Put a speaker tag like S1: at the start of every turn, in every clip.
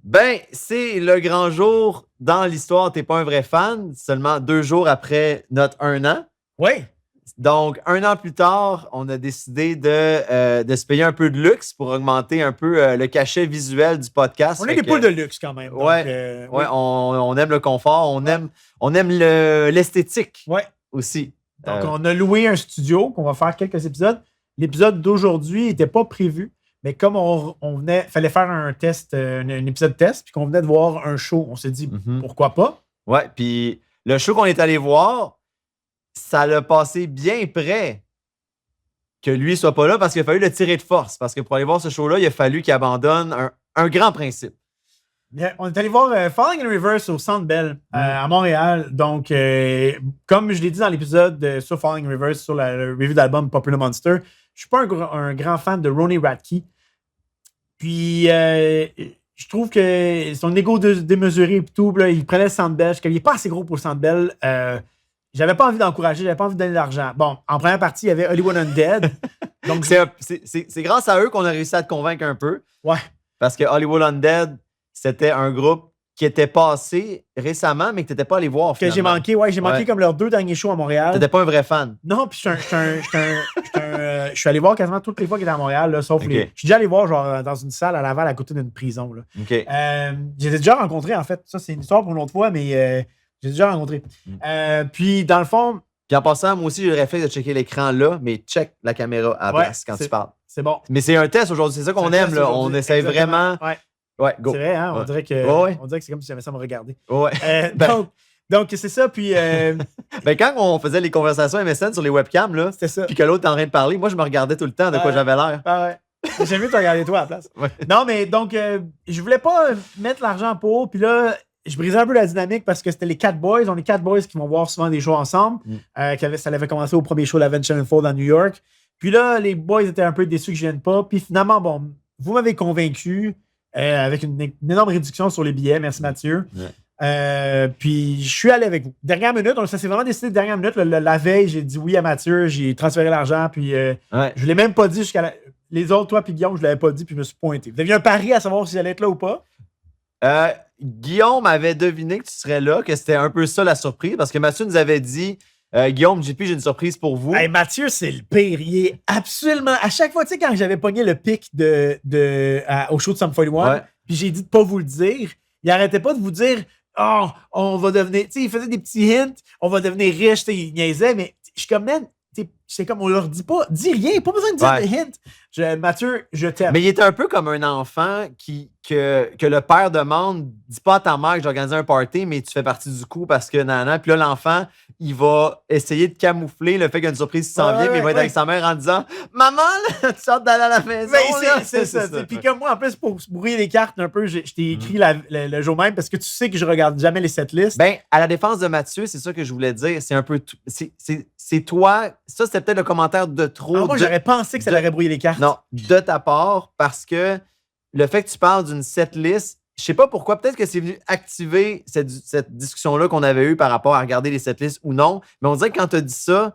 S1: Ben, c'est le grand jour dans l'histoire. T'es pas un vrai fan. Seulement 2 jours après notre 1 an.
S2: Oui.
S1: Donc, 1 an plus tard, on a décidé de se payer un peu de luxe pour augmenter un peu le cachet visuel du podcast.
S2: On est des poules de luxe quand même.
S1: Ouais,
S2: donc, oui.
S1: on aime le confort, on aime l'esthétique
S2: Ouais.
S1: aussi.
S2: Donc, on a loué un studio qu'on va faire quelques épisodes. L'épisode d'aujourd'hui n'était pas prévu, mais comme on fallait faire un test, un épisode test, puis qu'on venait de voir un show, on s'est dit pourquoi pas.
S1: Ouais, puis le show qu'on est allé voir, ça l'a passé bien près que lui soit pas là parce qu'il a fallu le tirer de force. Parce que pour aller voir ce show-là, il a fallu qu'il abandonne un grand principe.
S2: On est allé voir Falling in Reverse au Centre Bell à Montréal. Donc, comme je l'ai dit dans l'épisode sur Falling in Reverse, sur la review d'album Popular Monster, je suis pas un grand fan de Ronnie Radke. Puis, je trouve que son ego démesuré et tout, là, il prenait le Centre Bell. Il n'est pas assez gros pour le Centre Bell. J'avais pas envie d'encourager, j'avais pas envie de donner de l'argent. Bon, en première partie, il y avait Hollywood Undead.
S1: Donc, c'est grâce à eux qu'on a réussi à te convaincre un peu.
S2: Ouais.
S1: Parce que Hollywood Undead, c'était un groupe qui était passé récemment, mais que tu n'étais pas allé voir.
S2: Que j'ai manqué, j'ai manqué comme leurs 2 derniers shows à Montréal.
S1: Tu n'étais pas un vrai fan.
S2: Non, puis je suis allé voir quasiment toutes les fois qu'il était à Montréal, là, sauf les. Je suis déjà allé voir genre dans une salle à Laval à côté d'une prison. Là.
S1: Okay.
S2: J'ai déjà rencontré, en fait. Ça, c'est une histoire pour une autre fois, mais j'ai déjà rencontré. Puis, dans le fond.
S1: Puis en passant, moi aussi, j'ai le réflexe de checker l'écran là, mais check la caméra à la place quand tu parles.
S2: C'est bon.
S1: Mais c'est un test aujourd'hui, c'est ça qu'on aime. Là. On essaie vraiment.
S2: Ouais, go. C'est vrai, hein? On dirait que c'est comme si j'aimais ça me regarder.
S1: Ouais.
S2: Donc, c'est ça. Puis.
S1: Ben, quand on faisait les conversations MSN sur les webcams, là,
S2: c'était ça.
S1: Puis que l'autre est en train de parler, moi, je me regardais tout le temps de quoi j'avais l'air.
S2: Ouais. J'aime mieux te regarder toi à la place. Ouais. Non, mais donc, je voulais pas mettre l'argent pour. Puis là, je brisais un peu la dynamique parce que c'était les 4 boys. On est 4 boys qui vont voir souvent des shows ensemble. Ça avait commencé au premier show de l'Avenged Sevenfold à New York. Puis là, les boys étaient un peu déçus que je vienne pas. Puis finalement, bon, vous m'avez convaincu avec une énorme réduction sur les billets. Merci Mathieu. Puis je suis allé avec vous. Dernière minute, ça s'est vraiment décidé de dernière minute. La veille, j'ai dit oui à Mathieu. J'ai transféré l'argent. Puis je l'ai même pas dit jusqu'à les autres, toi puis Guillaume, je l'avais pas dit. Puis je me suis pointé. Vous aviez un pari à savoir si j'allais être là ou pas?
S1: Guillaume avait deviné que tu serais là, que c'était un peu ça la surprise, parce que Mathieu nous avait dit Guillaume, JP, j'ai une surprise pour vous.
S2: Hey, Mathieu, c'est le pire. Il est absolument. À chaque fois, tu sais, quand j'avais pogné le pic au show de Sum 41, puis j'ai dit de pas vous le dire, il arrêtait pas de vous dire oh, on va devenir. Tu sais, il faisait des petits hints, on va devenir riche, tu sais, il niaisait, mais je suis comme, man, c'est comme on leur dit pas, dis rien, pas besoin de dire des hints. Mathieu, je t'aime.
S1: Mais il était un peu comme un enfant que le père demande, dis pas à ta mère que j'ai organisé un party, mais tu fais partie du coup parce que nanana. Puis là, l'enfant, il va essayer de camoufler le fait qu'il y a une surprise qui s'en vient, mais il va être avec sa mère en disant maman, là, tu sors d'aller à la maison.
S2: C'est ça. Puis comme moi, en plus, pour brouiller les cartes un peu, je t'ai écrit le jour même parce que tu sais que je regarde jamais les setlists.
S1: Ben, à la défense de Mathieu, c'est ça que je voulais dire. C'est un peu. C'est toi. Ça, c'était peut-être le commentaire de trop.
S2: Moi, j'aurais pensé que ça aurait brouillé les cartes.
S1: Non, de ta part, parce que le fait que tu parles d'une setlist, je sais pas pourquoi, peut-être que c'est venu activer cette discussion-là qu'on avait eue par rapport à regarder les setlists ou non, mais on dirait que quand tu as dit ça,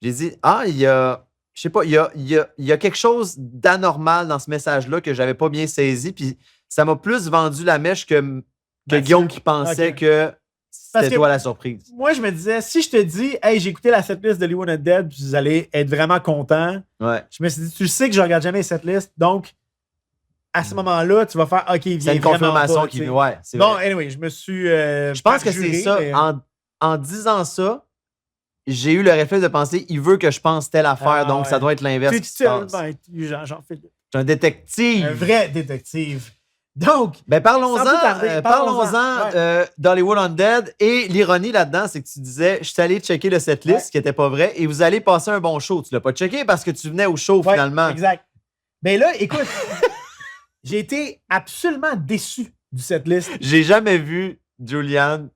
S1: j'ai dit, il y a, je sais pas, il y a quelque chose d'anormal dans ce message-là que j'avais pas bien saisi, puis ça m'a plus vendu la mèche que Guillaume qui pensait que c'était toi la surprise.
S2: Moi, je me disais, si je te dis, hey, j'ai écouté la setlist de Hollywood Undead, puis vous allez être vraiment content, je me suis dit, tu sais que je regarde jamais les setlists, donc à ce moment-là, tu vas faire, OK, il vient.
S1: C'est une confirmation qui. Ouais, c'est
S2: bon,
S1: vrai.
S2: anyway, je me suis.
S1: Je pense que c'est ça. Mais... En disant ça, j'ai eu le réflexe de penser, il veut que je pense telle affaire, donc ça doit être l'inverse. Tu es tellement
S2: Jean-Philippe.
S1: Je suis un détective.
S2: Un vrai détective. Donc,
S1: ben parlons-en d'Hollywood Undead. Et l'ironie là-dedans, c'est que tu disais, je suis allé checker le setlist, ce qui n'était pas vrai, et vous allez passer un bon show. Tu l'as pas checké parce que tu venais au show finalement.
S2: Exact. Ben là, écoute, j'ai été absolument déçu du setlist.
S1: J'ai jamais vu Julian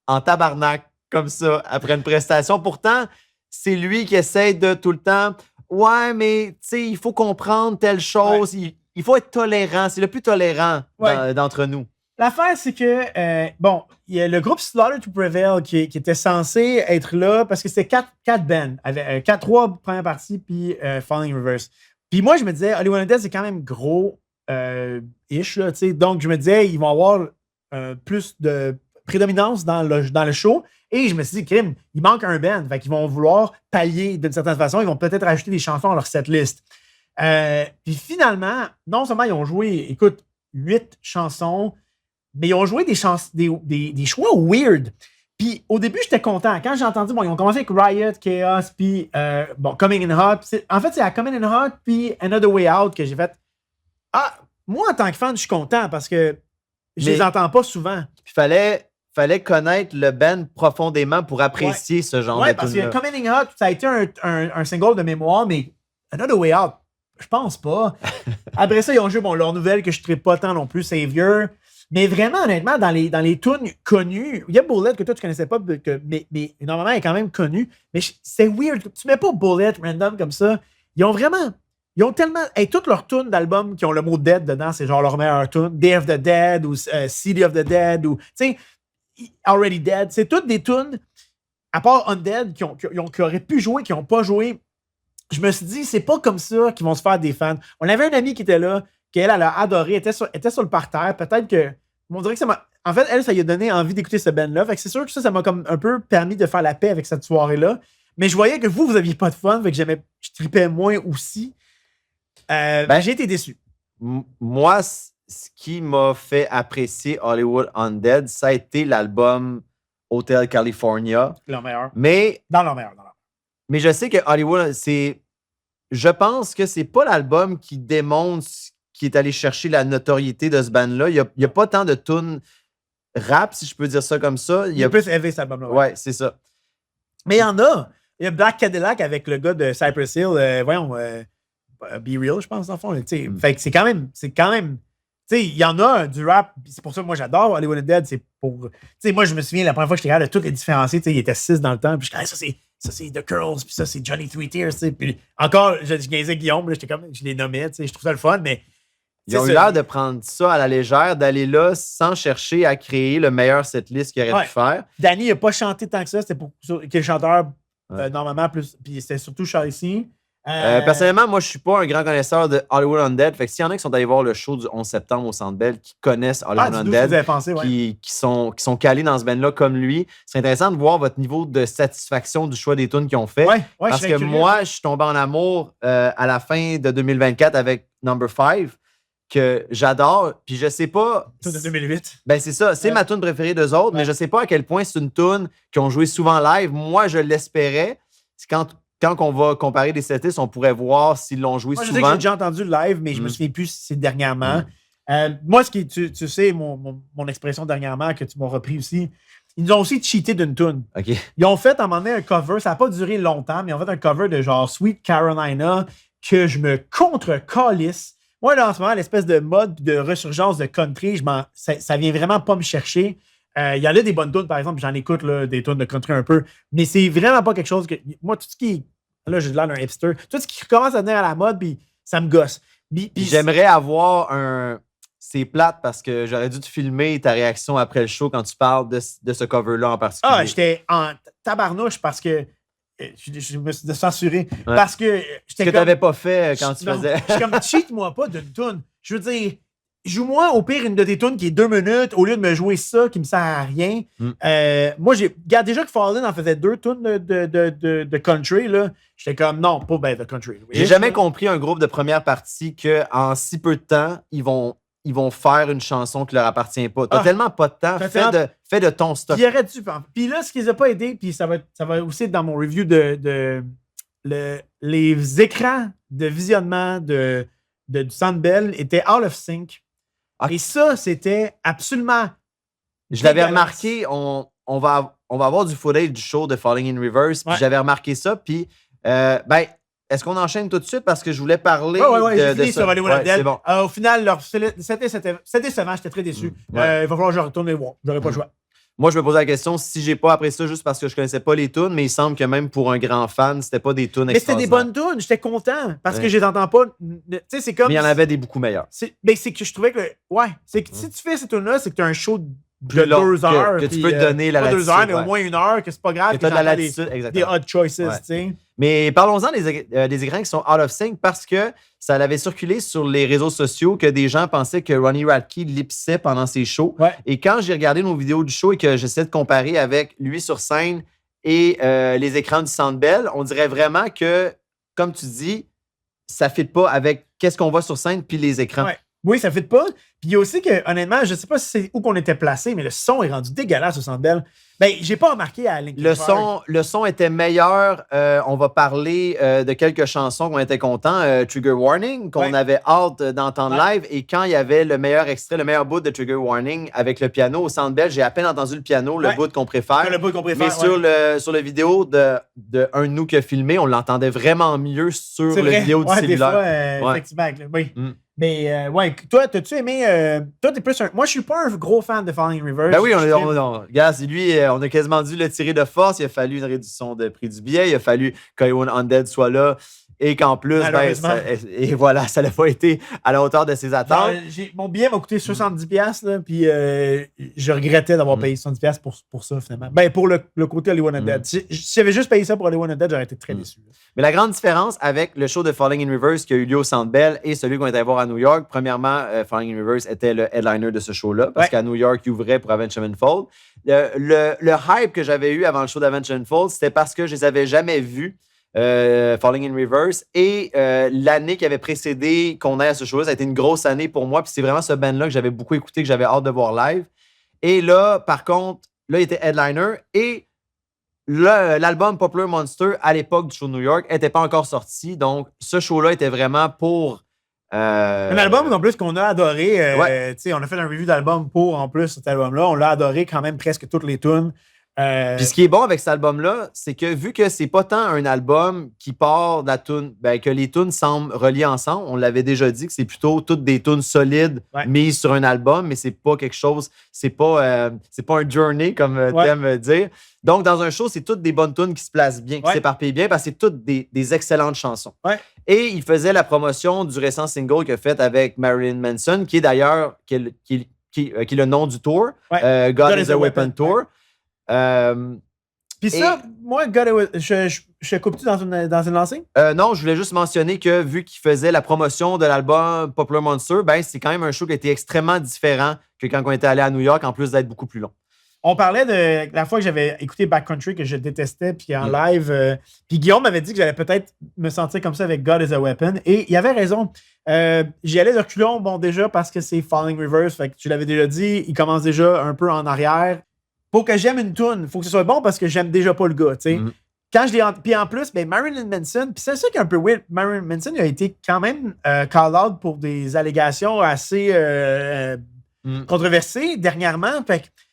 S1: en tabarnak comme ça après une prestation. Pourtant, c'est lui qui essaie de tout le temps. Ouais, mais tu sais, il faut comprendre telle chose. Ouais. Il faut être tolérant. C'est le plus tolérant d'entre nous.
S2: L'affaire, c'est que, il y a le groupe Slaughter to Prevail qui était censé être là parce que c'était 4 bands. 3 premières parties, puis Falling Reverse. Puis moi, je me disais, Hollywood Undead, c'est quand même gros. ish, là, tu sais. Donc, je me disais, ils vont avoir plus de prédominance dans le show. Et je me suis dit, crime, il manque un band. Fait qu'ils vont vouloir pallier d'une certaine façon. Ils vont peut-être rajouter des chansons à leur setlist. Puis finalement, non seulement ils ont joué, écoute, 8 chansons, mais ils ont joué des choix weird. Puis au début, j'étais content. Quand j'ai entendu, bon, ils ont commencé avec Riot, Chaos, puis Coming in Hot. En fait, c'est à Coming in Hot, puis Another Way Out que j'ai fait. Ah, moi, en tant que fan, je suis content parce que je les entends pas souvent.
S1: Puis fallait connaître le band profondément pour apprécier ce genre de tune-là.
S2: Parce que Coming in Hot, ça a été un single de mémoire, mais Another Way Out, je pense pas. Après ça, ils ont joué leur nouvelle que je ne traite pas tant non plus, Savior. Mais vraiment, honnêtement, dans les tunes connues, il y a Bullet que toi, tu connaissais pas, mais normalement, elle est quand même connue. Mais c'est weird. Tu mets pas Bullet random comme ça. Ils ont tellement. Toutes leurs tunes d'albums qui ont le mot dead dedans, c'est genre leur meilleure tune. Day of the Dead ou City of the Dead ou, tu sais, Already Dead. C'est toutes des tunes, à part Undead, qui auraient pu jouer, qui n'ont pas joué. Je me suis dit, c'est pas comme ça qu'ils vont se faire des fans. On avait un ami qui était là, qu'elle a adoré, était sur le parterre. Peut-être que. On dirait que ça m'a. En fait, elle, ça lui a donné envie d'écouter ce band-là. Fait que c'est sûr que ça m'a comme un peu permis de faire la paix avec cette soirée-là. Mais je voyais que vous aviez pas de fun. Fait que je tripais moins aussi. J'ai été déçu.
S1: Moi, ce qui m'a fait apprécier Hollywood Undead, ça a été l'album Hotel California.
S2: Leur meilleur.
S1: Mais.
S2: Dans leur meilleur.
S1: Mais je sais que Hollywood, je pense que c'est pas l'album qui démontre qui est allé chercher la notoriété de ce band-là. Il n'y a pas tant de tunes rap, si je peux dire ça comme ça.
S2: Il y a plus élevé cet album-là.
S1: Ouais, c'est ça.
S2: Mais il y en a. Il y a Black Cadillac avec le gars de Cypress Hill. Be Real, je pense, dans le fond. Fait que c'est quand même. Tu sais, il y en a du rap. C'est pour ça que moi, j'adore Hollywood Dead. C'est pour. Tu sais, moi, je me souviens, la première fois que j'étais capable de toutes les différencier, il était 6 dans le temps. Puis je disais, ça, c'est The Curls. Puis ça, c'est Johnny Three Tears. Puis encore, je gagnais Guillaume. Je les nommais. Je trouve ça le fun. Mais.
S1: Ils ont eu l'air de prendre ça à la légère, d'aller là sans chercher à créer le meilleur setlist qu'ils auraient pu faire.
S2: Danny n'a pas chanté tant que ça. C'était pour quel chanteur, normalement, plus. Puis c'était surtout Charlie C.
S1: Personnellement, moi, je ne suis pas un grand connaisseur de Hollywood Undead. Fait que s'il y en a qui sont allés voir le show du 11 septembre au Centre Bell, qui connaissent Hollywood Undead, qui sont calés dans ce band-là comme lui, c'est intéressant de voir votre niveau de satisfaction du choix des tunes qu'ils ont fait. Parce que moi, je suis tombé en amour à la fin de 2024 avec Number 5, que j'adore. Puis je sais pas.
S2: Tune de 2008.
S1: Ben, c'est ça. C'est ma tune préférée d'eux autres, mais je sais pas à quel point c'est une tune qu'ils ont joué souvent live. Moi, je l'espérais. C'est quand on va comparer des setlists, on pourrait voir s'ils l'ont joué souvent.
S2: Je sais que j'ai déjà entendu le live, mais je me souviens plus si c'est dernièrement. Moi, tu sais, mon expression dernièrement que tu m'as repris aussi, ils nous ont aussi cheaté d'une tune.
S1: Okay.
S2: Ils ont fait à un moment donné un cover, ça n'a pas duré longtemps, mais ils ont fait un cover de genre Sweet Carolina que je me contre-calisse. Moi, là, en ce moment, l'espèce de mode de resurgence de country, ça vient vraiment pas me chercher. Il y en a des bonnes tunes, par exemple, j'en écoute là, des tunes de country un peu, mais c'est vraiment pas quelque chose que. Moi, tout ce qui. Là, j'ai l'air d'un hipster. Tout ce qui commence à venir à la mode, puis ça me gosse. Puis
S1: j'aimerais avoir un. C'est plate parce que j'aurais dû te filmer ta réaction après le show quand tu parles de ce cover-là en particulier.
S2: Ah, j'étais en tabarnouche parce que. Je me suis censuré. Parce que.
S1: Ce que tu n'avais pas fait quand tu faisais.
S2: Je suis comme, cheat-moi pas d'une tune. Je veux dire. Joue-moi au pire une de tes tunes qui est 2 minutes au lieu de me jouer ça qui me sert à rien. Moi, regarde déjà que Fallen en faisait 2 tunes de country. Là. J'étais comme non, pas de country.
S1: J'ai jamais compris un groupe de première partie qu'en si peu de temps, ils vont faire une chanson qui leur appartient pas. T'as tellement pas de temps. Fais de ton stock.
S2: Il aurait dû. Puis là, ce qui les a pas aidés, puis ça va aussi être dans mon review les écrans de visionnement du Centre Bell étaient out of sync. Et ça, c'était absolument.
S1: Je l'avais remarqué, on va avoir du footage du show de Falling in Reverse. Puis j'avais remarqué ça. Puis, est-ce qu'on enchaîne tout de suite? Parce que je voulais parler
S2: de ça. Sur Hollywood Undead. Bon. Au final, c'était décevant. J'étais très déçu. Il va falloir que je retourne les voir. J'aurais pas le choix.
S1: Moi, je me posais la question si j'ai pas appris ça juste parce que je connaissais pas les tunes, mais il semble que même pour un grand fan, c'était pas des tunes extraordinaires.
S2: Mais c'était des bonnes tunes, j'étais content parce que je les entends pas. Tu sais, c'est comme.
S1: Mais il y en avait des beaucoup meilleurs.
S2: C'est que je trouvais que. Ouais, c'est que si tu fais ces tunes-là, c'est que tu as un show de 2 heures.
S1: Que tu peux te donner la latitude.
S2: Pas 2 heures, mais au moins 1 heure, que c'est pas grave.
S1: Que tu as de la latitude,
S2: des odd choices, tu sais.
S1: Mais parlons-en des écrans qui sont out of sync parce que ça avait circulé sur les réseaux sociaux que des gens pensaient que Ronnie Radke lipsait pendant ses shows.
S2: Ouais.
S1: Et quand j'ai regardé nos vidéos du show et que j'essaie de comparer avec lui sur scène et les écrans du Centre Bell, on dirait vraiment que, comme tu dis, ça ne fit pas avec qu'est-ce qu'on voit sur scène puis les écrans.
S2: Ouais. Oui, ça ne fit pas. Puis il y a aussi que, honnêtement, je ne sais pas si c'est où qu'on était placé, mais le son est rendu dégueulasse au Centre Bell. Ben, j'ai pas remarqué à Linkin Park.
S1: Le son était meilleur. On va parler de quelques chansons qu'on était contents. Trigger Warning, qu'on avait hâte d'entendre live. Et quand il y avait le meilleur extrait, le meilleur bout de Trigger Warning avec le piano au Centre Bell, j'ai à peine entendu le piano, le bout qu'on préfère.
S2: Le bout qu'on préfère.
S1: Mais sur le vidéo de un de nous qui a filmé, on l'entendait vraiment mieux sur le vidéo du cellulaire.
S2: Des fois, effectivement. Oui. Mais ouais, toi, t'as-tu aimé. Toi, t'es plus un. Moi, je suis pas un gros fan de Falling Reverse.
S1: Ben oui, regarde, lui, on a quasiment dû le tirer de force. Il a fallu une réduction de prix du billet. Il a fallu qu'Iwan Undead soit là. Et qu'en plus, et voilà, ça n'a pas été à la hauteur de ses attentes.
S2: Mon billet m'a coûté 70$, là, puis je regrettais d'avoir payé 70$ pour ça, finalement. Ben, pour le côté Hollywood Undead. Si j'avais juste payé ça pour Hollywood Undead, j'aurais été très déçu.
S1: Mais la grande différence avec le show de Falling in Reverse qui a eu lieu au Centre Bell et celui qu'on était allé voir à New York, premièrement, Falling in Reverse était le headliner de ce show-là, parce qu'à New York, il ouvrait pour Avenged Sevenfold. Le hype que j'avais eu avant le show d'Avenged Sevenfold, c'était parce que je les avais jamais vus. Falling in Reverse et l'année qui avait précédé qu'on aille à ce show-là, ça a été une grosse année pour moi, puis c'est vraiment ce band-là que j'avais beaucoup écouté, que j'avais hâte de voir live. Et là, par contre, là, il était headliner et l'album Popular Monster à l'époque du show de New York n'était pas encore sorti, donc ce show-là était vraiment pour
S2: un album en plus qu'on a adoré. On a fait un review d'album pour en plus cet album-là, on l'a adoré quand même presque toutes les tunes.
S1: Puis ce qui est bon avec cet album-là, c'est que vu que c'est pas tant un album qui part de la tune, que les tunes semblent reliées ensemble, on l'avait déjà dit que c'est plutôt toutes des tunes solides mises sur un album, mais c'est pas quelque chose, c'est pas un journey comme t'aimes dire. Donc dans un show, c'est toutes des bonnes tunes qui se placent bien, qui s'éparpillent bien, parce que c'est toutes des excellentes chansons. Et il faisait la promotion du récent single qu'il a fait avec Marilyn Manson, qui est d'ailleurs qui est le nom du tour, God is a Weapon Tour.
S2: Puis ça, moi, je coupe-tu dans une lancée?
S1: Non, je voulais juste mentionner que vu qu'il faisait la promotion de l'album Popular Monster, c'est quand même un show qui était extrêmement différent que quand on était allé à New York, en plus d'être beaucoup plus long.
S2: On parlait de la fois que j'avais écouté Backcountry, que je détestais, puis en live, puis Guillaume m'avait dit que j'allais peut-être me sentir comme ça avec God is a Weapon, et il avait raison. J'y allais de reculons, déjà parce que c'est Falling Reverse, fait que tu l'avais déjà dit, il commence déjà un peu en arrière. Pour que j'aime une tune, il faut que ce soit bon parce que j'aime déjà pas le gars, tu sais. Quand je l'ai puis en plus, Marilyn Manson, puis c'est ça qui est un peu weird, Marilyn Manson il a été quand même call out pour des allégations assez controversées dernièrement.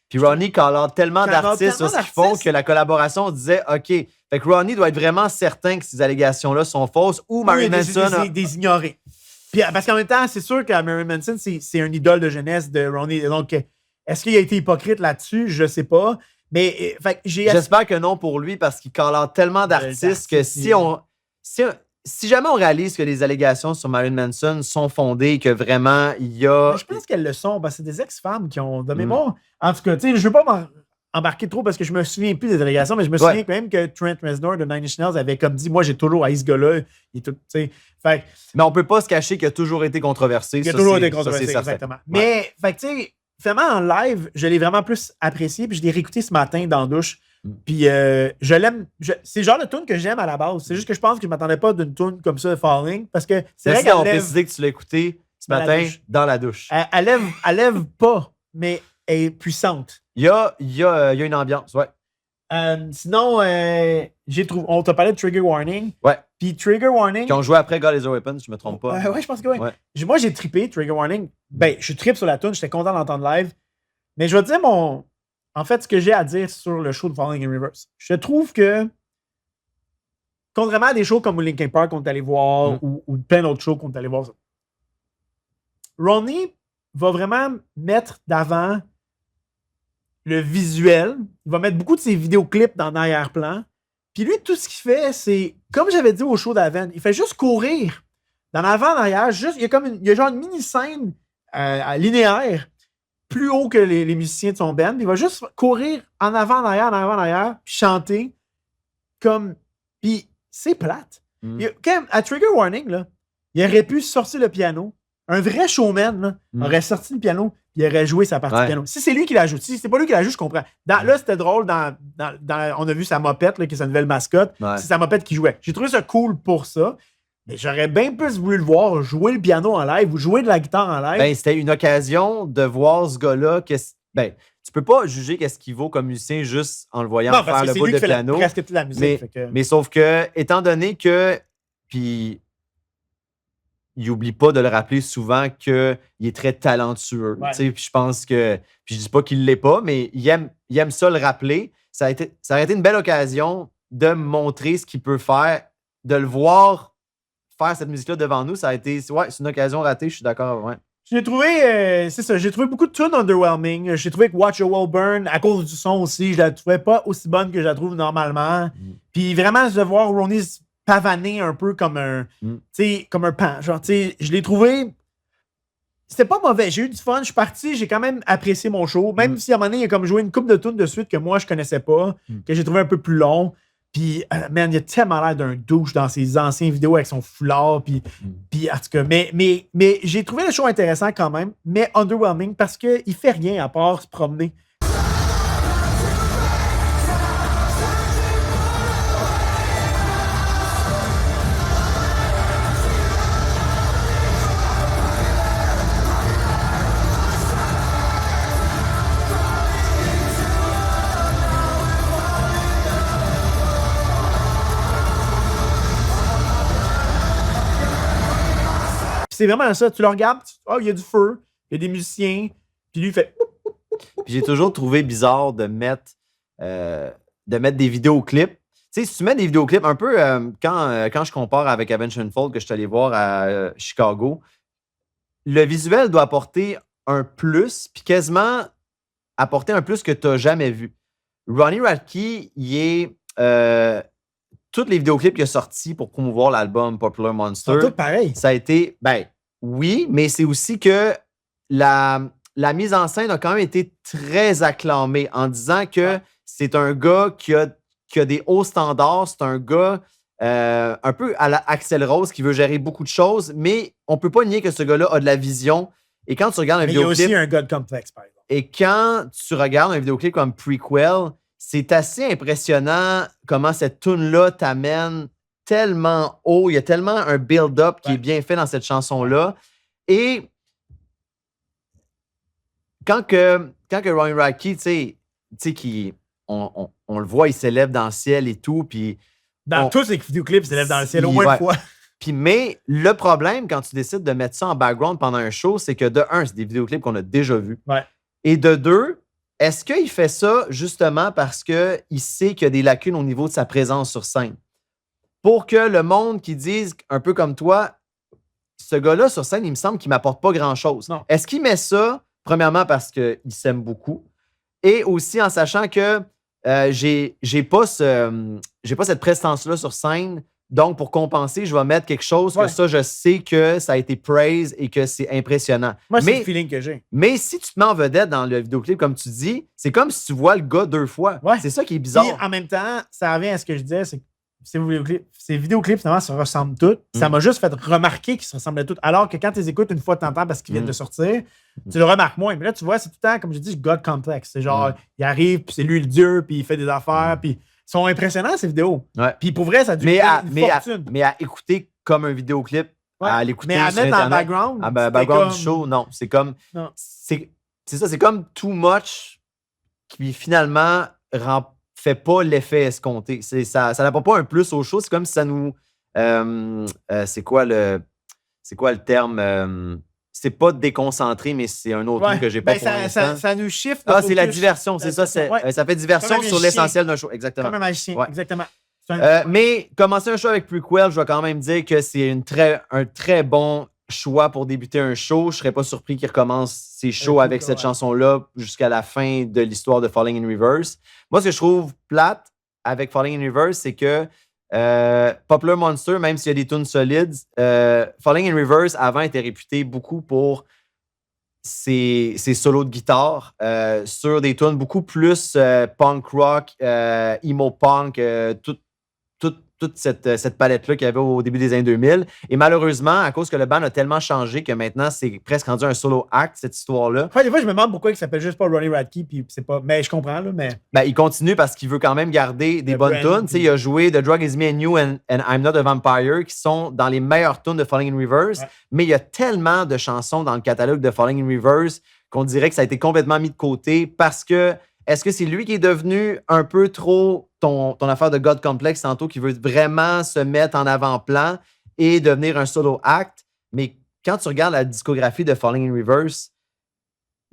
S1: Puis Ronnie call out tellement d'artistes sur ce qu'ils font que la collaboration disait OK, fait que Ronnie doit être vraiment certain que ces allégations-là sont fausses ou Marilyn Manson
S2: des ignorés. Puis parce qu'en même temps, c'est sûr que Marilyn Manson, c'est un idole de jeunesse de Ronnie. Donc, est-ce qu'il a été hypocrite là-dessus? Je sais pas. Mais
S1: j'espère que non pour lui parce qu'il call out tellement d'artistes que si jamais on réalise que les allégations sur Marilyn Manson sont fondées et que vraiment il y a.
S2: Mais je pense qu'elles le sont parce que c'est des ex-femmes qui ont de mémoire. En tout cas, je ne veux pas m'embarquer trop parce que je me souviens plus des allégations, mais je me souviens quand même que Trent Reznor de Nine Inch Nails avait comme dit moi j'ai toujours haï ce gars-là. Mais
S1: on peut pas se cacher qu'il a toujours été controversé.
S2: Il a toujours été controversé, exactement. Mais finalement, en live, je l'ai vraiment plus apprécié. Puis je l'ai réécouté ce matin dans la douche. Puis je l'aime. C'est le genre de tune que j'aime à la base. C'est juste que je pense que je ne m'attendais pas d'une tune comme ça, Falling. Parce que c'est vrai
S1: qu'elle précisé que tu l'as écouté ce matin dans la douche.
S2: Elle lève pas, mais elle est puissante.
S1: Il y a une ambiance, ouais.
S2: Sinon, on t'a parlé de Trigger Warning.
S1: Ouais.
S2: Puis Trigger Warning.
S1: Qui ont joué après God is a Weapon, si je me trompe pas.
S2: Ouais, je pense que oui. Ouais. Moi, j'ai trippé Trigger Warning. Je trippe sur la tune, j'étais content d'entendre live. Mais je vais te dire en fait, ce que j'ai à dire sur le show de Falling in Reverse. Je trouve que, contrairement à des shows comme Linkin Park qu'on est allé voir ou plein d'autres shows qu'on est allé voir, Ronnie va vraiment mettre d'avant le visuel. Il va mettre beaucoup de ses vidéoclips dans l'arrière-plan. Puis lui, tout ce qu'il fait, c'est, comme j'avais dit au show d'Aven, il fait juste courir dans l'avant, en arrière. Il y a genre une mini-scène linéaire. plus haut que les musiciens de son band, puis il va juste courir en avant, en arrière, puis chanter comme... Puis c'est plate. Quand même, à Trigger Warning, là, il aurait pu sortir le piano. Un vrai showman là, aurait sorti le piano, puis il aurait joué sa partie de piano. Si c'est lui qui la joue, si c'est pas lui qui la joue, je comprends. Là, c'était drôle, on a vu sa mopette, là, qui est sa nouvelle mascotte. Ouais. C'est sa mopette qui jouait. J'ai trouvé ça cool pour ça. Mais j'aurais bien plus voulu le voir jouer le piano en live ou jouer de la guitare en live.
S1: Ben, c'était une occasion de voir ce gars-là. Ben, tu peux pas juger qu'est-ce qu'il vaut comme musicien juste en le voyant faire le bout de piano.
S2: Presque toute la musique.
S1: Mais sauf que, étant donné que, puis il oublie pas de le rappeler souvent qu'il est très talentueux. Ouais. Puis je pense que, puis je dis pas qu'il l'est pas, mais il aime ça le rappeler. Ça aurait été une belle occasion de montrer ce qu'il peut faire, de le voir faire cette musique-là devant nous. Ça a été, ouais, c'est une occasion ratée, je suis d'accord. Ouais.
S2: J'ai trouvé, c'est ça, j'ai trouvé beaucoup de tunes underwhelming. J'ai trouvé que Watch Your World Burn, à cause du son aussi, je la trouvais pas aussi bonne que je la trouve normalement. Puis vraiment, de voir Ronnie pavaner un peu comme un, comme un pan. Genre, je l'ai trouvé, c'était pas mauvais. J'ai eu du fun, je suis parti, j'ai quand même apprécié mon show. Même si à un moment donné, il a comme joué une couple de tunes de suite que moi, je connaissais pas, que j'ai trouvé un peu plus long. Puis, man, il a tellement l'air d'un douche dans ses anciennes vidéos avec son foulard. Puis en tout cas, mais j'ai trouvé le show intéressant quand même, mais underwhelming parce qu'il fait rien à part se promener. C'est vraiment ça. Tu le regardes, il y a du feu, il y a des musiciens, puis lui, il fait...
S1: Puis j'ai toujours trouvé bizarre de mettre des vidéoclips. Tu sais, si tu mets des vidéoclips, un peu quand je compare avec Avenged Sevenfold, que je suis allé voir à Chicago, le visuel doit apporter un plus, puis quasiment apporter un plus que tu n'as jamais vu. Ronnie Radke, il est... tous les vidéoclips qu'il a sortis pour promouvoir l'album Popular Monster.
S2: C'est tout pareil.
S1: Ça a été, ben oui, mais c'est aussi que la mise en scène a quand même été très acclamée en disant que c'est un gars qui a des hauts standards. C'est un gars un peu à la Axl Rose qui veut gérer beaucoup de choses, mais on peut pas nier que ce gars-là a de la vision. Et quand tu regardes un vidéoclip...
S2: il y a aussi un God Complex, par exemple.
S1: Et quand tu regardes un vidéoclip comme Prequel, c'est assez impressionnant comment cette tune-là t'amène tellement haut. Il y a tellement un build-up qui est bien fait dans cette chanson-là. Et quand que Ronnie Radke, tu sais, on le voit, il s'élève dans le ciel et tout. Puis
S2: dans tous les vidéoclips, il s'élève dans le ciel au moins une fois.
S1: Puis, mais le problème, quand tu décides de mettre ça en background pendant un show, c'est que de un, c'est des vidéoclips qu'on a déjà vus.
S2: Ouais.
S1: Et de deux, est-ce qu'il fait ça justement parce qu'il sait qu'il y a des lacunes au niveau de sa présence sur scène? Pour que le monde qui dise, un peu comme toi, ce gars-là sur scène, il me semble qu'il ne m'apporte pas grand-chose.
S2: Non.
S1: Est-ce qu'il met ça, premièrement, parce qu'il s'aime beaucoup, et aussi en sachant que j'ai pas cette prestance-là sur scène, donc pour compenser, je vais mettre quelque chose que ça, je sais que ça a été praise et que c'est impressionnant.
S2: Moi, c'est le feeling que j'ai.
S1: Mais si tu te mets en vedette dans le vidéoclip, comme tu dis, c'est comme si tu vois le gars deux fois.
S2: Ouais.
S1: C'est ça qui est bizarre.
S2: Puis, en même temps, ça revient à ce que je disais, c'est que ces vidéoclips, finalement, se ressemblent tous. Ça m'a juste fait remarquer qu'ils se ressemblaient tous. Alors que quand tu les écoutes une fois de temps en temps parce qu'ils viennent de sortir, tu le remarques moins. Mais là, tu vois, c'est tout le temps, comme je dis, God Complex. C'est genre, il arrive, puis c'est lui le dieu, puis il fait des affaires, puis ils sont impressionnants, ces vidéos.
S1: Ouais.
S2: Puis pour vrai, ça a dû être une fortune.
S1: Mais à écouter comme un vidéoclip, à l'écouter
S2: mais à mettre en background.
S1: En background du show, non. C'est comme...
S2: Non.
S1: C'est ça, c'est comme too much qui finalement fait pas l'effet escompté. Ça n'apporte pas un plus au show. C'est comme si ça nous... c'est quoi le terme? C'est pas déconcentré, mais c'est un autre mot que j'ai pas pour l'instant.
S2: Ça nous shift.
S1: C'est la diversion, c'est ça. Ça fait diversion sur l'essentiel d'un show. Exactement.
S2: Comme un magicien, exactement.
S1: Mais commencer un show avec Prequel, je vais quand même dire que c'est un très bon choix pour débuter un show. Je serais pas surpris qu'il recommence ses shows avec cette chanson-là jusqu'à la fin de l'histoire de Falling in Reverse. Moi, ce que je trouve plate avec Falling in Reverse, c'est que Popular Monster, même s'il y a des tunes solides, Falling in Reverse avant était réputé beaucoup pour ses solos de guitare sur des tunes beaucoup plus punk rock, emo punk, toute cette palette-là qu'il y avait au début des années 2000. Et malheureusement, à cause que le band a tellement changé que maintenant, c'est presque rendu un solo act, cette histoire-là.
S2: Des fois, je me demande pourquoi il s'appelle juste pas Ronnie Radke, puis c'est pas... Mais je comprends, là, mais...
S1: Ben, il continue parce qu'il veut quand même garder des bonnes tunes. Il a joué The Drug Is Me and You and I'm Not a Vampire, qui sont dans les meilleures tunes de Falling in Reverse. Ouais. Mais il y a tellement de chansons dans le catalogue de Falling in Reverse qu'on dirait que ça a été complètement mis de côté parce que est-ce que c'est lui qui est devenu un peu trop ton affaire de God Complex tantôt, qui veut vraiment se mettre en avant-plan et devenir un solo act? Mais quand tu regardes la discographie de Falling in Reverse,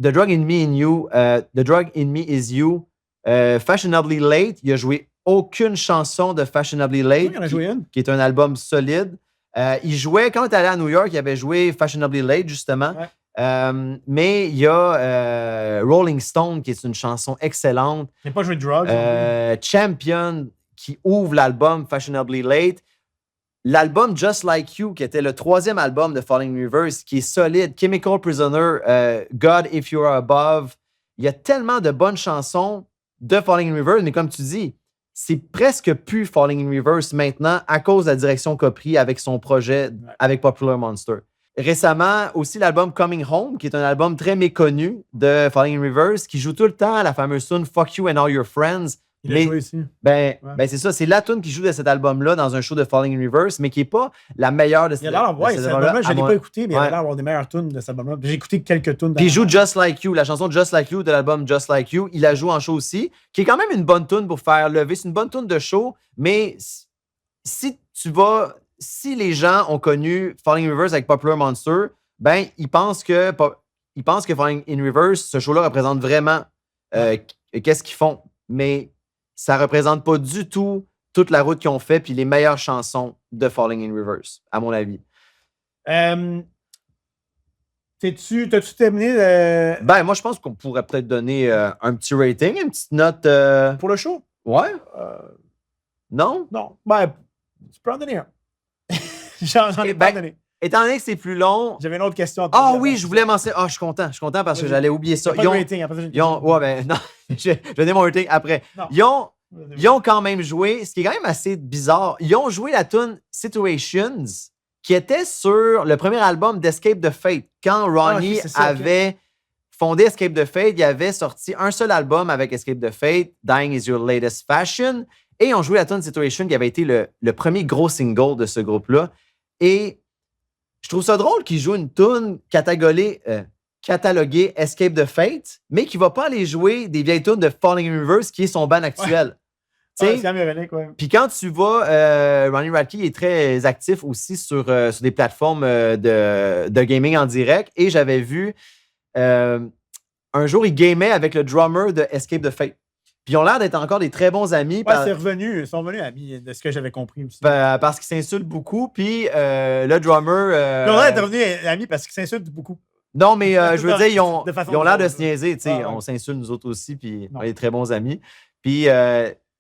S1: The Drug in Me and You, The Drug in Me Is You, Fashionably Late, il a joué aucune chanson de Fashionably Late, qui est un album solide. Il jouait, quand il est allé à New York, il avait joué Fashionably Late, justement. Ouais. Mais il y a Rolling Stone, qui est une chanson excellente.
S2: Il n'a pas joué de Drugs.
S1: Champion, qui ouvre l'album Fashionably Late. L'album Just Like You, qui était le 3e album de Falling in Reverse, qui est solide. Chemical Prisoner, God If You Are Above. Il y a tellement de bonnes chansons de Falling in Reverse, mais comme tu dis, c'est presque plus Falling in Reverse maintenant à cause de la direction qu'a pris avec son projet avec Popular Monster. Récemment, aussi l'album Coming Home, qui est un album très méconnu de Falling in Reverse, qui joue tout le temps la fameuse tune Fuck You and All Your Friends.
S2: Il a joué ici.
S1: Ben, c'est ça, c'est la tune qui joue de cet album-là dans un show de Falling in Reverse, mais qui n'est pas la meilleure de cet album-là.
S2: Cet album-là, je ne l'ai pas écouté, mais il a l'air d'avoir des meilleures tunes de cet album-là. J'ai écouté quelques tunes.
S1: Puis il joue Just Like You, la chanson Just Like You de l'album Just Like You. Il la joue en show aussi, qui est quand même une bonne tune pour faire lever. C'est une bonne tune de show, mais si les gens ont connu Falling in Reverse avec Popular Monster, ben, ils pensent que Falling in Reverse, ce show-là représente vraiment qu'est-ce qu'ils font. Mais ça ne représente pas du tout toute la route qu'ils ont fait puis les meilleures chansons de Falling in Reverse, à mon avis.
S2: T'as-tu terminé?
S1: Ben, moi, je pense qu'on pourrait peut-être donner un petit rating, une petite note.
S2: Pour le show?
S1: Ouais. Non?
S2: Non. Ben, tu peux en donner un. J'en ai pas donné.
S1: Étant donné que c'est plus long.
S2: J'avais une autre question.
S1: Ah oui, je voulais mentionner. Ah, je suis content parce que j'allais oublier ça.
S2: Pas de rating, après ça,
S1: ouais, ben non. Je vais donner mon rating après. Ils ont quand même joué, ce qui est quand même assez bizarre. Ils ont joué la tune Situations, qui était sur le premier album d'Escape the Fate. Quand Ronnie avait fondé Escape the Fate, il avait sorti un seul album avec Escape the Fate, Dying is Your Latest Fashion. Et ils ont joué la tune Situation, qui avait été le premier gros single de ce groupe-là. Et je trouve ça drôle qu'ils jouent une tune cataloguée Escape the Fate, mais qui ne va pas aller jouer des vieilles tunes de Falling in Reverse, qui est son band actuel.
S2: C'est quand même ironique, ouais.
S1: Puis quand tu vas, Ronnie Radke est très actif aussi sur des plateformes de gaming en direct. Et j'avais vu, un jour, il gamait avec le drummer de Escape the Fate. Puis ils ont l'air d'être encore des très bons amis.
S2: Ouais, ils sont revenus amis, de ce que j'avais compris aussi.
S1: Parce qu'ils s'insultent beaucoup. Puis le drummer.
S2: Ils ont l'air d'être revenus amis parce qu'ils s'insultent beaucoup.
S1: Non, mais je veux dire, ils ont l'air de se niaiser.
S2: Ouais.
S1: On s'insulte nous autres aussi, puis on est très bons amis. Puis,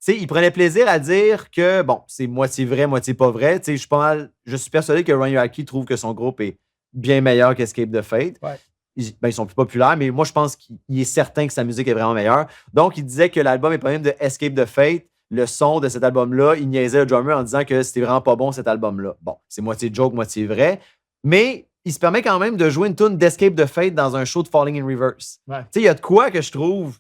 S1: ils prenaient plaisir à dire que, bon, c'est moitié vrai, moitié pas vrai. Je suis persuadé que Ronnie Radke trouve que son groupe est bien meilleur qu'Escape the Fate.
S2: Ouais.
S1: Ils sont plus populaires, mais moi, je pense qu'il est certain que sa musique est vraiment meilleure. Donc, il disait que l'album éponyme de Escape the Fate, le son de cet album-là, il niaisait le drummer en disant que c'était vraiment pas bon, cet album-là. Bon, c'est moitié joke, moitié vrai. Mais il se permet quand même de jouer une tune d'Escape the Fate dans un show de Falling in Reverse.
S2: Ouais.
S1: Il y a de quoi que je trouve...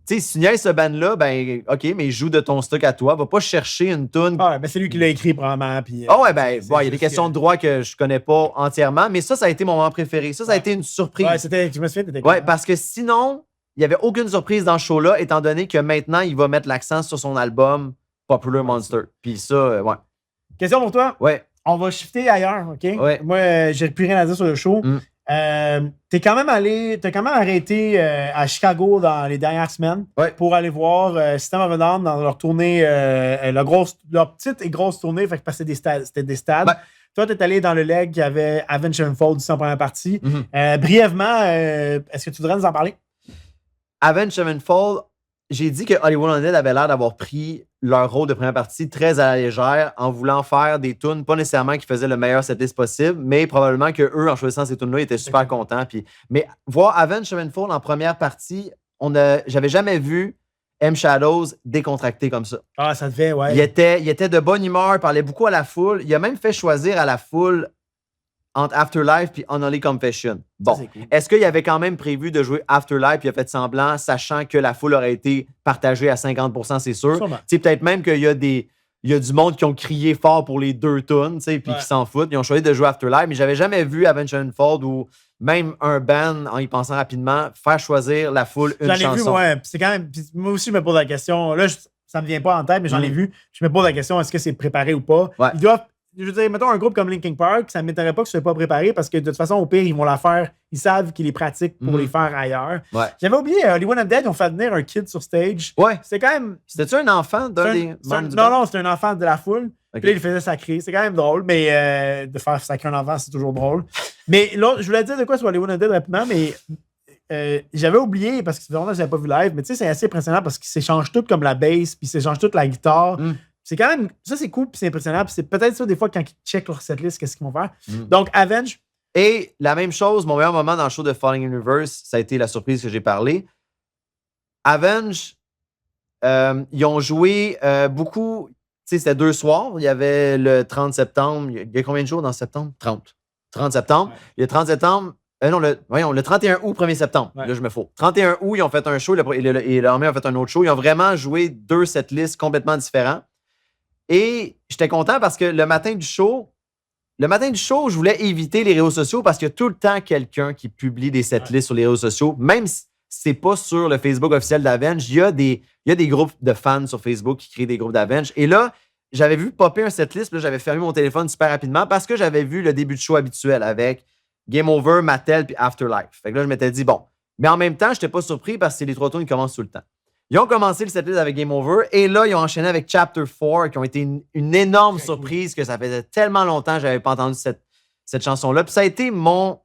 S1: si tu niaises ce band-là, ben, OK, mais joue de ton stock à toi. Va pas chercher une tune.
S2: Ah, ben c'est lui qui l'a écrit, probablement. Puis,
S1: il y a des questions de droit que je connais pas entièrement, mais ça a été mon moment préféré. Ça a été une surprise.
S2: Ouais, je me souviens, t'étais
S1: ouais, parce que sinon, il n'y avait aucune surprise dans ce show-là, étant donné que maintenant, il va mettre l'accent sur son album Popular Monster. Puis ça, ouais.
S2: Question pour toi?
S1: Ouais.
S2: On va shifter ailleurs, OK?
S1: Ouais.
S2: Moi, j'ai plus rien à dire sur le show. T'as quand même arrêté à Chicago dans les dernières semaines pour aller voir System of a Down dans leur tournée, leur petite et grosse tournée, fait que c'était des stades. Ouais. Toi, t'es allé dans le leg qui avait Avenged Sevenfold en première partie. Brièvement, est-ce que tu voudrais nous en parler?
S1: Avenged Sevenfold, j'ai dit que Hollywood Undead avait l'air d'avoir pris leur rôle de première partie très à la légère en voulant faire des tunes, pas nécessairement qui faisaient le meilleur setlist possible, mais probablement qu'eux, en choisissant ces tunes-là, ils étaient super contents. Mais voir Avenged Sevenfold en première partie, j'avais jamais vu M. Shadows décontracté comme ça.
S2: Ah, ça devait, ouais.
S1: Il était de bonne humeur, parlait beaucoup à la foule. Il a même fait choisir à la foule entre Afterlife et Unholy Confession. Bon,
S2: Ça, cool.
S1: Est-ce qu'il avait quand même prévu de jouer Afterlife puis il a fait semblant, sachant que la foule aurait été partagée à 50%, c'est sûr. Peut-être même qu'il y a du monde qui ont crié fort pour les 2 tunes, puis qui s'en foutent. Ils ont choisi de jouer Afterlife, mais j'avais jamais vu Avenged Sevenfold ou même un band, en y pensant rapidement, faire choisir la foule une chanson.
S2: J'en ai vu, ouais. C'est quand même. Moi aussi, je me pose la question. Là, ça me vient pas en tête, mais j'en ai vu. Je me pose la question, est-ce que c'est préparé ou pas?
S1: Ouais.
S2: Ils doivent. Je veux dire, mettons un groupe comme Linkin Park, ça ne m'étonnerait pas que ce soit pas préparé parce que de toute façon, au pire, ils vont la faire. Ils savent qu'ils les pratiquent pour les faire ailleurs.
S1: Ouais.
S2: J'avais oublié, Hollywood Undead, ils ont fait venir un kid sur stage.
S1: Ouais.
S2: C'est quand même.
S1: C'était-tu un enfant d'un des membres du
S2: Non,
S1: band?
S2: non, c'était un enfant de la foule.
S1: Okay.
S2: Puis là, il faisait sacrer. C'est quand même drôle, mais de faire sacrer un enfant, c'est toujours drôle. Mais là, je voulais dire de quoi sur Hollywood Undead rapidement, mais j'avais oublié parce que c'est vraiment que je n'avais pas vu live. Mais tu sais, c'est assez impressionnant parce qu'ils s'échangent tout comme la bass, puis ils s'échangent toute la guitare. C'est quand même. Ça, c'est cool, puis c'est impressionnant. Puis c'est peut-être ça, des fois, quand ils checkent leur setlist, qu'est-ce qu'ils vont faire. Donc, Avenge.
S1: Et la même chose, mon meilleur moment dans le show de Falling Universe, ça a été la surprise que j'ai parlé. Avenge, ils ont joué beaucoup. Tu sais, c'était 2 soirs. Il y avait le 30 septembre. Il y a combien de jours dans septembre? 30. 30 septembre. Ouais. Il y a 30 septembre. Non, le 31 août, 1er septembre. Ouais. Là, je me fous. 31 août, ils ont fait un show et le lendemain, ils ont fait un autre show. Ils ont vraiment joué 2 setlists complètement différents. Et j'étais content parce que le matin du show, je voulais éviter les réseaux sociaux parce qu'il y a tout le temps quelqu'un qui publie des setlists sur les réseaux sociaux. Même si c'est pas sur le Facebook officiel d'Avenge, il y a des groupes de fans sur Facebook qui créent des groupes d'Avenge. Et là, j'avais vu popper un setlist, là, j'avais fermé mon téléphone super rapidement parce que j'avais vu le début de show habituel avec Game Over, Mattel puis Afterlife. Fait que là, je m'étais dit, bon. Mais en même temps, je n'étais pas surpris parce que c'est les 3 tours qui commencent tout le temps. Ils ont commencé le setlist avec Game Over et là, ils ont enchaîné avec Chapter 4 qui ont été une énorme surprise que ça faisait tellement longtemps que je n'avais pas entendu cette chanson-là. Puis ça a été mon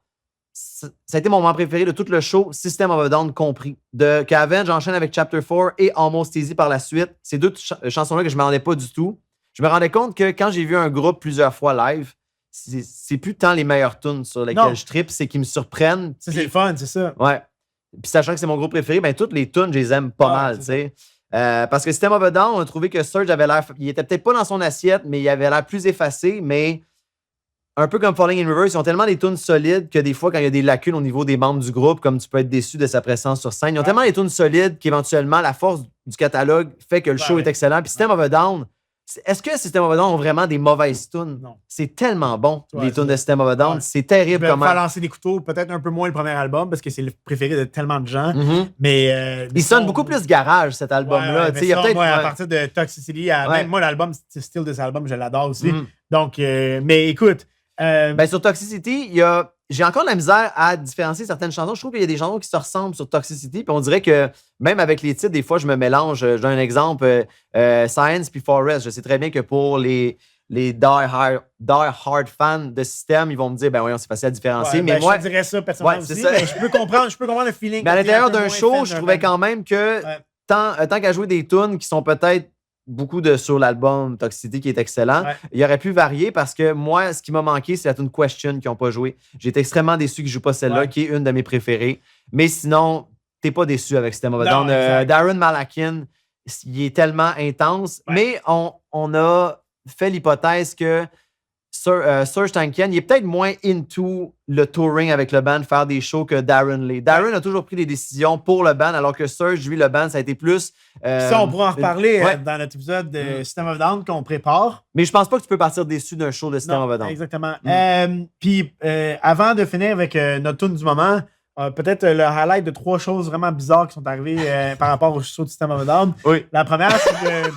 S1: moment préféré de tout le show, System of a Down compris. Qu'Avenge enchaîne avec Chapter 4 et Almost Easy par la suite. Ces 2 chansons-là que je ne m'attendais pas du tout. Je me rendais compte que quand j'ai vu un groupe plusieurs fois live, c'est plus tant les meilleures tunes sur lesquelles je trippe, c'est qu'ils me surprennent.
S2: C'est le fun, c'est ça.
S1: Ouais. Puis sachant que c'est mon groupe préféré, ben toutes les tunes, je les aime pas mal, tu sais. Parce que System of a Down, on a trouvé que Surge avait l'air... Il était peut-être pas dans son assiette, mais il avait l'air plus effacé, mais un peu comme Falling in Reverse, ils ont tellement des tunes solides que des fois, quand il y a des lacunes au niveau des membres du groupe, comme tu peux être déçu de sa présence sur scène, ils ont tellement des tunes solides qu'éventuellement, la force du catalogue fait que le show est excellent. Puis System of a Down... Est-ce que System of a Down ont vraiment des mauvaises tunes?
S2: Non.
S1: C'est tellement bon, les tunes de System of a Down. Ouais. C'est terrible comment...
S2: faire lancer des couteaux, peut-être un peu moins le premier album, parce que c'est le préféré de tellement de gens. Mais
S1: il sonne beaucoup plus garage, cet album-là.
S2: Ouais, moi, à partir de Toxicity, même moi, l'album, c'est style de cet album, je l'adore aussi. Donc, mais écoute...
S1: sur Toxicity, j'ai encore de la misère à différencier certaines chansons. Je trouve qu'il y a des chansons qui se ressemblent sur Toxicity. Puis on dirait que même avec les titres, des fois, je me mélange. Je donne un exemple. Science puis Forest. Je sais très bien que pour les die-hard fans de System, ils vont me dire, ben voyons, c'est facile à différencier. Mais moi,
S2: je dirais ça personnellement aussi. Mais je peux comprendre le feeling.
S1: Mais à l'intérieur d'un show, je trouvais quand même que tant qu'à jouer des tunes qui sont peut-être beaucoup sur l'album Toxicity qui est excellent. Il aurait pu varier parce que moi, ce qui m'a manqué, c'est la tune Question qui n'ont pas joué. J'ai été extrêmement déçu qu'ils ne jouent pas celle-là, qui est une de mes préférées. Mais sinon, t'es pas déçu avec System of a Down. Darren Malakin, il est tellement intense. Mais on a fait l'hypothèse que Serj Tankian, il est peut-être moins into le touring avec le band, faire des shows que Darren Lee. Darren a toujours pris des décisions pour le band, alors que Serj, lui, le band, ça a été plus...
S2: ça, on pourra en reparler dans notre épisode de System of a Down qu'on prépare.
S1: Mais je pense pas que tu peux partir déçu d'un show de System of a Down.
S2: Exactement. Puis, avant de finir avec notre tune du moment, peut-être le highlight de 3 choses vraiment bizarres qui sont arrivées par rapport au show de System of a Down.
S1: Oui.
S2: La première, c'est que...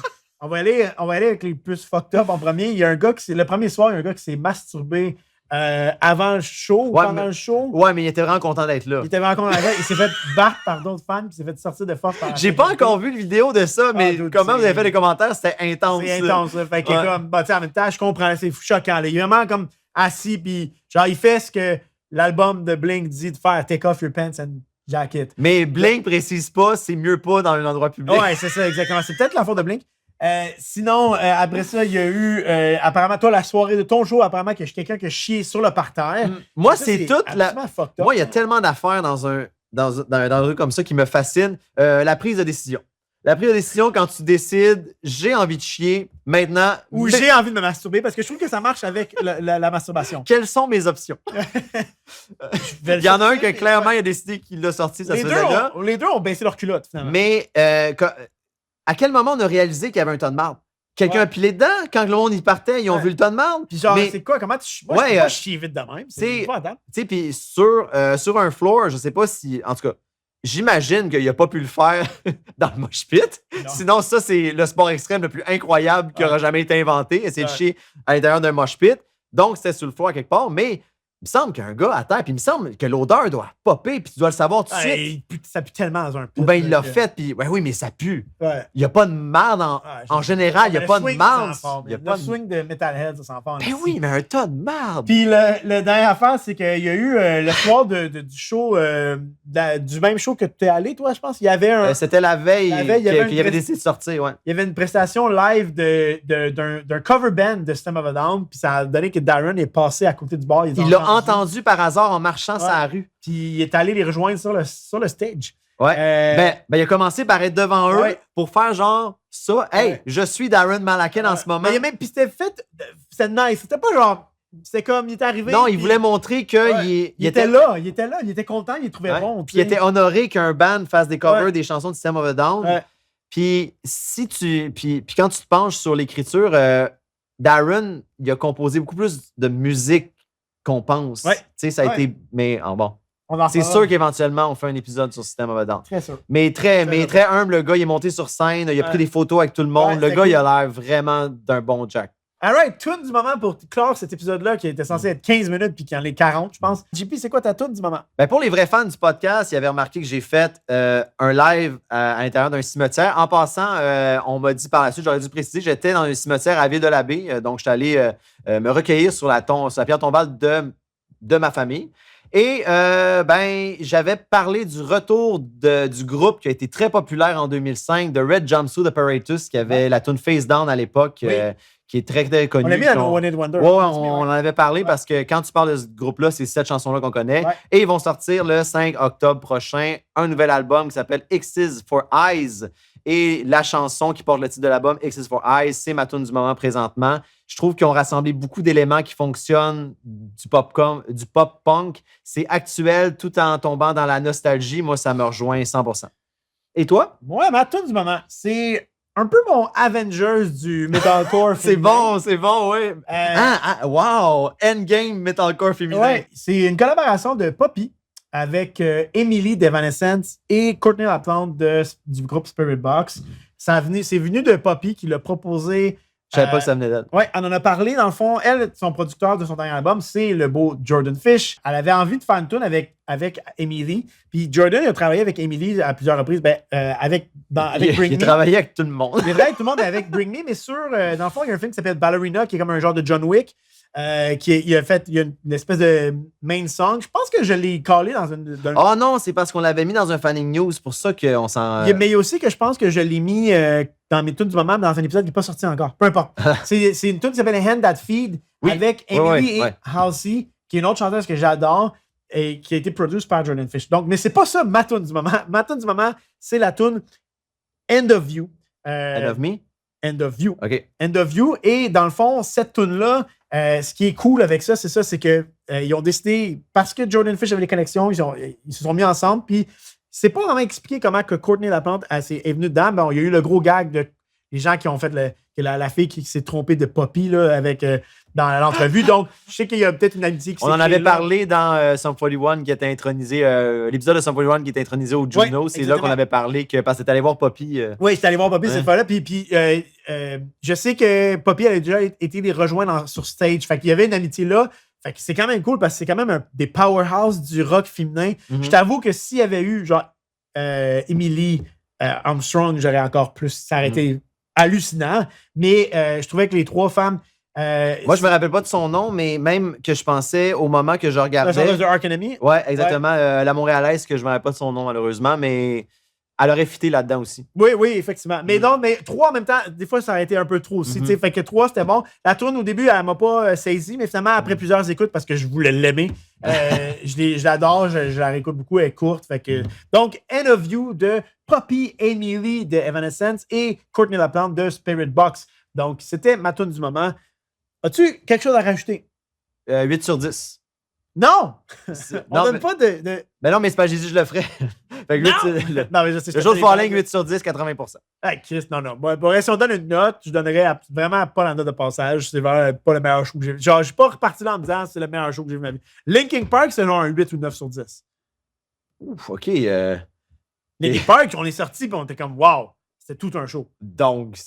S2: On va aller avec les plus fucked up en premier. Il y a un gars le premier soir, il y a un gars qui s'est masturbé avant le show ou pendant le show.
S1: Ouais, mais il était vraiment content d'être là.
S2: Il s'est fait battre par d'autres fans puis il s'est fait sortir de force par la
S1: J'ai pas encore vu le vidéo de ça, mais comment vous avez fait les commentaires, c'était intense.
S2: C'est intense. Fait que comme, en même temps, je comprends, c'est choquant. Là. Il est vraiment comme assis puis genre il fait ce que l'album de Blink dit de faire, take off your pants and jacket.
S1: Mais Blink précise pas, c'est mieux pas dans un endroit public.
S2: Ouais, c'est ça, exactement. C'est peut-être la faute de Blink. Sinon, après ça, il y a eu, apparemment, toi, la soirée de ton show, apparemment, que quelqu'un qui a chié sur le parterre.
S1: Moi,
S2: ça,
S1: c'est toute la. Moi, il y a tellement d'affaires dans un truc comme ça qui me fascine. La prise de décision. La prise de décision, quand tu décides, j'ai envie de chier, maintenant.
S2: Ou j'ai envie de me masturber, parce que je trouve que ça marche avec la masturbation.
S1: Quelles sont mes options? Il y en a un que clairement, il a décidé qu'il l'a sorti, ça se faisait là.
S2: Les deux ont baissé leur culotte, finalement.
S1: Mais à quel moment on a réalisé qu'il y avait un tas de marde? Quelqu'un a pilé dedans? Quand le monde y partait, ils ont vu le tas de marde?
S2: Puis genre, c'est quoi? Comment tu... Moi, je peux pas chier vite de même.
S1: C'est pas adapté. Tu sais, puis sur un floor, je sais pas si... En tout cas, j'imagine qu'il a pas pu le faire dans le mosh pit. Sinon, ça, c'est le sport extrême le plus incroyable qui aura jamais été inventé. Essayer de chier à l'intérieur d'un mosh pit. Donc, c'était sur le floor à quelque part. Mais il me semble qu'un gars à terre, puis il me semble que l'odeur doit popper, puis tu dois le savoir tout de suite.
S2: Ça pue tellement dans un pit.
S1: Ou bien il l'a fait, puis oui, mais ça pue.
S2: Ouais.
S1: Il n'y a pas de marde en général, il n'y a pas de marde.
S2: Le swing de Metalhead, ça s'en part.
S1: Ben oui, mais un tas de marde.
S2: Puis le dernier affaire, c'est qu'il y a eu le soir du show, du même show que tu es allé, toi, je pense. Il y avait un.
S1: C'était la veille qu'il avait décidé de sortir, ouais.
S2: Il y avait une prestation live d'un cover band de System of a Down, puis ça a donné que Darren est passé à côté du bar.
S1: Il l'a entendu par hasard en marchant sur la rue.
S2: Puis il est allé les rejoindre sur le stage.
S1: Ouais. Ben, il a commencé par être devant eux pour faire genre ça. Hey, je suis Darren Malakian en ce moment.
S2: Mais même, puis c'était fait. C'était nice. C'était pas genre. C'était comme, il était arrivé.
S1: Non, il voulait montrer qu'il
S2: il était là. Il était content, il trouvait bon.
S1: Puis il était honoré qu'un band fasse des covers des chansons de System of a Down. Puis puis quand tu te penches sur l'écriture, Darren, il a composé beaucoup plus de musique qu'on pense. Tu sais, ça a été. Mais bon. C'est sûr qu'éventuellement, on fait un épisode sur System of a Down.
S2: Très sûr.
S1: Mais très humble, le gars, il est monté sur scène, il a pris des photos avec tout le monde. Le gars, il a l'air vraiment d'un bon Jack.
S2: Alright, tune du moment pour clore cet épisode-là qui était censé être 15 minutes puis qui en est 40, je pense. JP, c'est quoi ta tune du moment? Ben
S1: pour les vrais fans du podcast, ils avaient remarqué que j'ai fait un live à l'intérieur d'un cimetière. En passant, on m'a dit par la suite, j'aurais dû préciser, j'étais dans un cimetière à Ville-de-l'Abbé. Donc, je suis allé me recueillir sur la pierre tombale de ma famille. Et j'avais parlé du retour du groupe qui a été très populaire en 2005, de Red Jumpsuit Apparatus, qui avait la tune Face Down à l'époque, qui est très, très connue.
S2: On l'a mis à No One Hit Wonder.
S1: Ouais, on en avait parlé parce que quand tu parles de ce groupe-là, c'est cette chanson-là qu'on connaît. Et ils vont sortir le 5 octobre prochain un nouvel album qui s'appelle X's for Eyes. Et la chanson qui porte le titre de l'album, X's for Eyes, c'est ma tune du moment présentement. Je trouve qu'ils ont rassemblé beaucoup d'éléments qui fonctionnent du pop-punk. C'est actuel tout en tombant dans la nostalgie. Moi, ça me rejoint 100%. Et toi?
S2: Ouais, ma tune du moment, c'est un peu mon Avengers du metalcore féminin.
S1: C'est bon, oui. Wow! Endgame metalcore féminin.
S2: Ouais, c'est une collaboration de Poppy avec Emily d'Evanescence et Courtney LaPlante du groupe Spirit Box. C'est venu de Poppy qui l'a proposé.
S1: Je savais pas que ça venait d'elle.
S2: Oui, on en a parlé. Dans le fond, elle, son producteur de son dernier album, c'est le beau Jordan Fish. Elle avait envie de faire une tune avec Emily. Puis Jordan a travaillé avec Emily à plusieurs reprises. Avec Bring Me.
S1: Il a travaillé avec tout le monde.
S2: Il a travaillé avec tout le monde avec Bring Me, mais dans le fond, il y a un film qui s'appelle Ballerina, qui est comme un genre de John Wick. Il y a une espèce de main song. Je pense que je l'ai collé dans
S1: Oh non, c'est parce qu'on l'avait mis dans un Fanning News. C'est pour ça qu'on s'en.
S2: Mais il y a aussi que je pense que je l'ai mis dans mes tunes du moment, dans un épisode qui n'est pas sorti encore. Peu importe. c'est une tune qui s'appelle Hand That Feed avec Emily et Halsey, qui est une autre chanteuse que j'adore et qui a été produite par Jordan Fish. Donc, mais c'est pas ça ma tune du moment. Ma tune du moment, c'est la tune End of You.
S1: End of Me?
S2: End of You.
S1: OK.
S2: End of You. Et dans le fond, cette tune-là, ce qui est cool avec ça, c'est que ils ont décidé, parce que Jordan Fish avait les connexions, ils se sont mis ensemble, puis c'est pas vraiment expliqué comment que Courtney LaPlante est venue dedans. Bon, il y a eu le gros gag de les gens qui ont fait la fille qui s'est trompée de Poppy là, dans l'entrevue. Donc, je sais qu'il y a peut-être une amitié qui s'est
S1: On en avait
S2: créée là.
S1: Parlé dans Sum 41 qui était intronisé, l'épisode de Sum 41 qui était intronisé au Juno. C'est là qu'on avait parlé parce que t'es allé voir Poppy.
S2: Oui, j'étais allé voir Poppy cette fois-là. Puis je sais que Poppy avait déjà été les rejoindre sur stage. Fait qu'il y avait une amitié là. Fait que c'est quand même cool parce que c'est quand même des powerhouse du rock féminin. Je t'avoue que s'il y avait eu genre Emily Armstrong, j'aurais encore plus. Ça aurait été hallucinant. Mais je trouvais que les trois femmes
S1: Moi, je me rappelle pas de son nom, mais même que je pensais au moment que je
S2: La
S1: regardais.
S2: chanteuse de Ark Enemy?
S1: Ouais, exactement. La Montréalaise, que je me rappelle pas de son nom, malheureusement, mais elle aurait fité là-dedans aussi.
S2: Oui, oui, effectivement. Mais non, mais 3 en même temps, des fois, ça aurait été un peu trop aussi. Fait que 3, c'était bon. La tourne, au début, elle m'a pas saisi, mais finalement, après plusieurs écoutes, parce que je voulais l'aimer, je l'adore, je la réécoute beaucoup, elle est courte. Fait que... Donc, End of You de Poppy Emily de Evanescence et Courtney LaPlante de Spirit Box. Donc, c'était ma tourne du moment. As-tu quelque chose à rajouter?
S1: 8 sur 10.
S2: Non! On
S1: Non,
S2: donne
S1: mais-
S2: pas de...
S1: Mais non, mais c'est pas, j'ai dit, je le ferais. Fait que
S2: Non, mais je sais.
S1: le jour de Falling, 8 sur 10, 80%.
S2: Ah, Chris, non. Bon, si on donne une note, je donnerais vraiment pas la note de passage. C'est vraiment pas le meilleur show que j'ai vu. Genre, je suis pas reparti là en me disant c'est le meilleur show que j'ai vu de ma vie. Linkin Park, c'est genre un 8 ou 9 sur 10.
S1: Ouf, OK.
S2: Linkin Park, on est sorti et on était comme wow, c'était tout un show.
S1: Donc.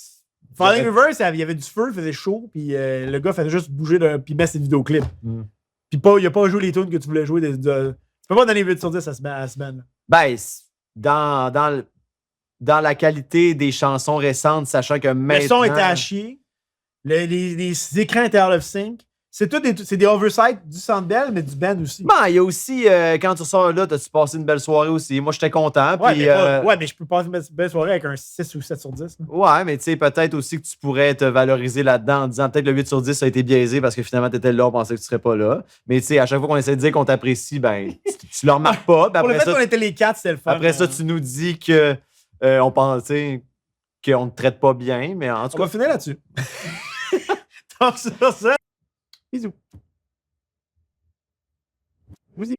S2: Falling Reverse, il y avait du feu, il faisait chaud, puis le gars faisait juste bouger puis mettre ses vidéoclips. Puis il a pas joué les tunes que tu voulais jouer. Tu peux pas donner 8 sur 10 à la semaine.
S1: Ben, dans la qualité des chansons récentes, sachant que maintenant...
S2: Le son était à chier. Les écrans étaient out of sync. C'est des oversights du Centre Bell, mais du band aussi.
S1: Ben, il y a aussi, quand tu sors là, t'as-tu passé une belle soirée aussi? Moi, j'étais content.
S2: Ouais,
S1: puis,
S2: mais je peux passer une belle soirée avec un 6 ou 7 sur 10. Là.
S1: Ouais, mais tu sais, peut-être aussi que tu pourrais te valoriser là-dedans en disant peut-être le 8 sur 10 a été biaisé parce que finalement, t'étais là, on pensait que tu serais pas là. Mais tu sais, à chaque fois qu'on essaie de dire qu'on t'apprécie, ben, tu le remarques pas.
S2: Pour le fait qu'on était les 4, c'était le fun.
S1: Après ça, tu nous dis que on pensait qu'on ne te traite pas bien, mais en tout
S2: On
S1: cas...
S2: va finir là-dessus. Donc, sur ça, bisous. Vas-y.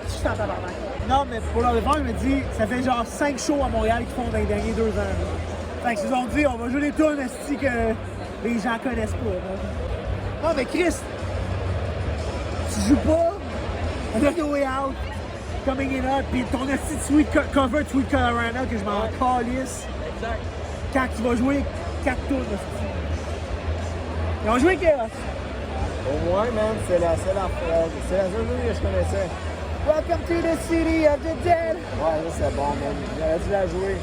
S2: Je suis en tabarnak. Non, mais pour leur défense, il m'a dit ça fait genre 5 shows à Montréal qui font dans les derniers 2 ans. Là. Fait qu'ils se sont dit on va jouer des tunes esti que les gens connaissent pas. Là. Non, mais Chris, tu joues pas On the Way Out, Coming In Hot, pis ton esti de Sweet cover de Sweet Colorado que je m'en calisse.
S3: Exact.
S2: Quand tu vas jouer 4 tours de esti. Ils ont joué Chaos.
S3: Au moins, man, c'est la seule chose que je connaissais.
S2: Welcome to the city of the dead.
S3: Ouais, là, c'est bon, man. J'aurais dû la jouer.